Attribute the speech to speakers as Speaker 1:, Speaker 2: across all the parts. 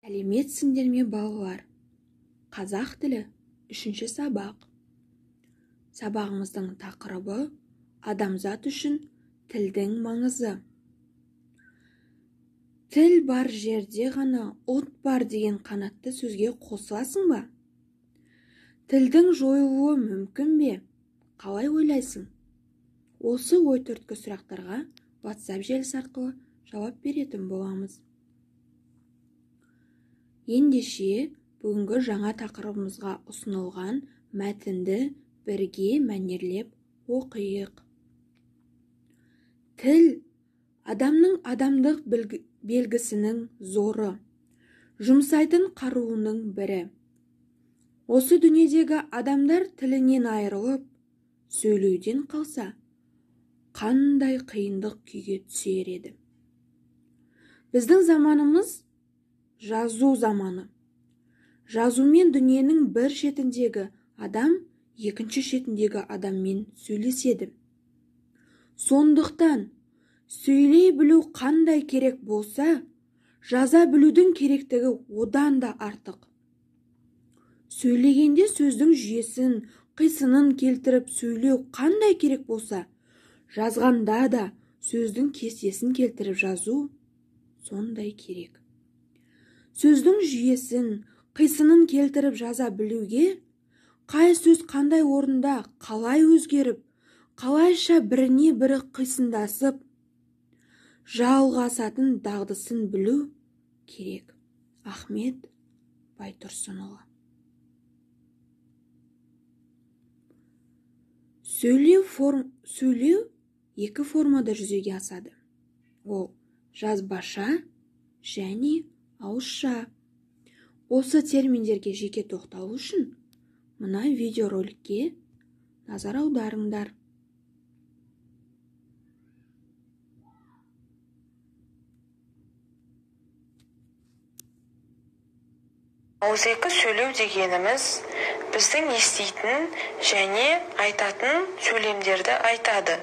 Speaker 1: Сәлеметсіңдер ме балалар? Қазақ тілі 3-ші сабақ. Сабағымыздың тақырыбы адамзат үшін тілдің маңызы. Тіл бар жерде ғана ұлт бар деген қанатты сөзге қосыласың ба? Тілдің жойылуы мүмкін бе? Қалай ойлайсың? Осы ой-түрткі сұрақтарға WhatsApp желісі арқылы жауап беретін боламыз. Ендеше, бүгінгі жаңа тақырыбымызға ұсынылған мәтінді бірге мәнерлеп оқиық. Тіл адамның адамдық белгісінің зоры, жұмсайтын қаруының бірі. Осы дүниедегі адамдар тілінен айырылып, сөйлеуден қалса, қандай қиындық күйге түсер еді. Біздің заманымыз жазу заманы. Жазумен дүниенің бір шетіндегі адам екінші шетіндегі адаммен сөйлеседі. Сондықтан сөйлей білу қандай керек болса, жаза білудің керектігі одан да артық. Сөйлегенде сөздің жүйесін, қисынын келтіріп сөйлеу қандай керек болса, жазғанда да сөздің кестесін келтіріп жазу сондай керек. Сөздің жүйесін, қисынын келтіріп жаза білуге, қай сөз қандай орында, қалай өзгеріп, қалайша біріне бірі қисындасып, жалғасатын дағдысын білу керек. Ахмет Байтұрсынұлы. Сөйлеу екі формада жүзеге асады. Ол жазбаша және ауызша. Осы терминдерге жеке тоқталу үшін мына видеороликке назар аударыңдар.
Speaker 2: Ауызекі сөйлеу дегеніміз біздің еститін және айтатын сөйлемдерді айтады.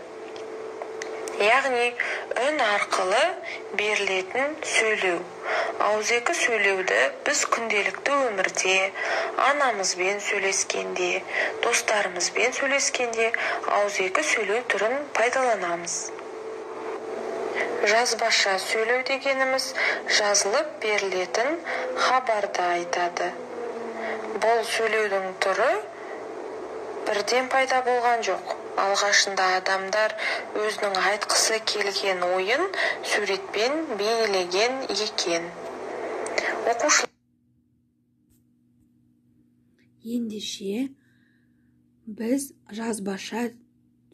Speaker 2: Яғни үн арқылы берілетін сөйлеу. Ауызекі сөйлеуді біз күнделікті өмірде, анамызбен сөйлескенде, достарымызбен сөйлескенде ауызекі сөйлеу түрін пайдаланамыз. Жазбаша сөйлеу дегеніміз жазылып берілетін хабарды айтады. Бұл сөйлеудің түрі бірден пайда болған жоқ. Алғашында адамдар өзінің айтқысы келген ойын суретпен бейнелеген екен.
Speaker 1: Ендеше, біз жазбаша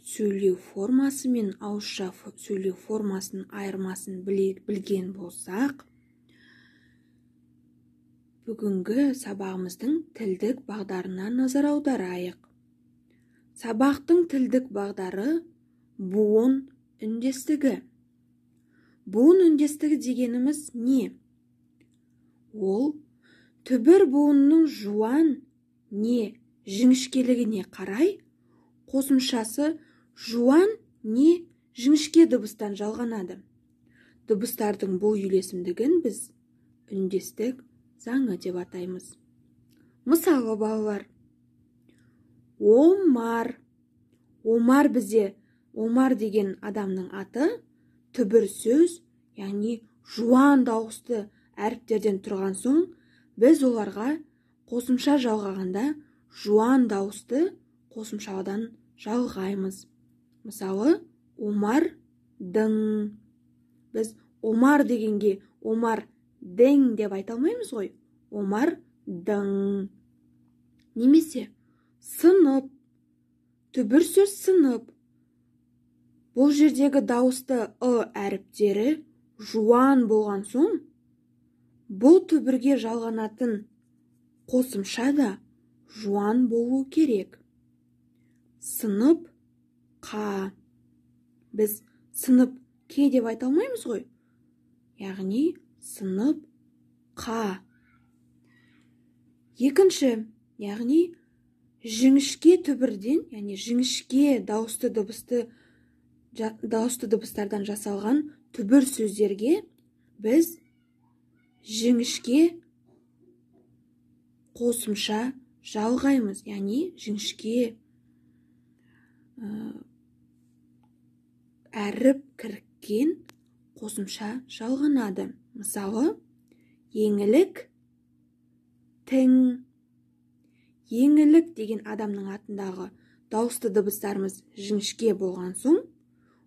Speaker 1: сөйлеу формасы мен ауызша сөйлеу формасының айырмасын білген болсақ, бүгінгі сабағымыздың тілдік бағдарына назар аударайық. Сабақтың тілдік бағдары буын үндестігі. Буын үндестігі дегеніміз не? Ол түбір буынның жуан не жіңішкелігіне қарай, қосымшасы жуан не жіңішке дыбыстан жалғанады. Дыбыстардың бұл үйлесімдігін біз үндестік заңы деп атаймыз. Мысалы, балалар, Омар. Омар бізде Омар деген адамның аты түбір сөз, яғни жуан дауысты әріптерден тұрған соң, біз оларға қосымша жалғағанда жуан дауысты қосымшадан жалғаймыз. Мысалы, Омардың. Біз Омар дегенге Омардың деп айта алмаймыз ғой. Омардың. Немесе сынып. Түбір сөз сынып. Бұл жердегі дауысты әріптері жуан болған соң, бұл түбірге жалғанатын қосымша да жуан болу керек. Сынып қа. Біз сынып ке деп айта алмаймыз ғой. Яғни сынып қа. Екінші, яғни жіңішке түбірден, яғни жіңішке дауысты дыбыстардан жасалған түбір сөздерге біз жіңішке қосымша жалғаймыз, яғни жіңішке әріп кіріккен қосымша жалғанады. Мысалы, еңілік, тің. Еңілік деген адамның атындағы дауысты дыбыстарымыз жіңішке болған соң,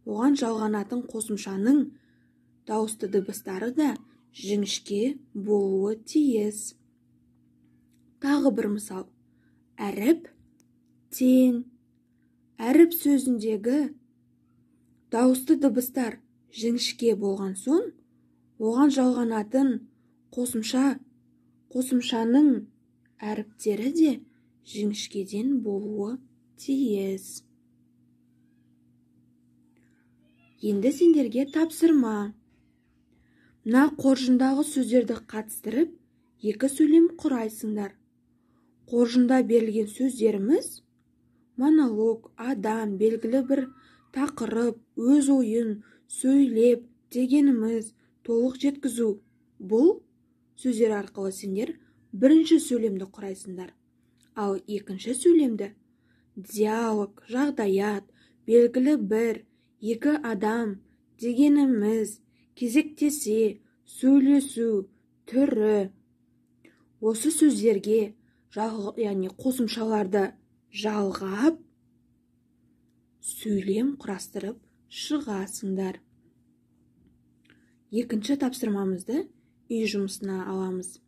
Speaker 1: оған жалғанатын қосымшаның дауысты дыбыстары да жіңішке болуы тиіс. Тағы бір мысал. Әріп, тен. Әріп сөзіндегі дауысты дыбыстар жіңішке болған соң, оған жалғанатын қосымшаның әріптері де жіңішкеден болуы тиіс. Енді сендерге тапсырма. Мына қоржындағы сөздерді қатыстырып, екі сөйлем құрайсыңдар. Қоржында берілген сөздеріміз монолог, адам, белгілі бір тақырып, өз ойын, сөйлеп дегеніміз, толық жеткізу. Бұл сөздер арқылы сендер бірінші сөйлемді құрайсыңдар. Ал екінші сөйлемді диалог, жағдаят, белгілі бір, екі адам дегеніміз, кезектесе, сөйлесу, түрі. Осы сөздерге яғни қосымшаларды жалғап, сөйлем құрастырып шығасыңдар. Екінші тапсырмамызды үй жұмысына аламыз.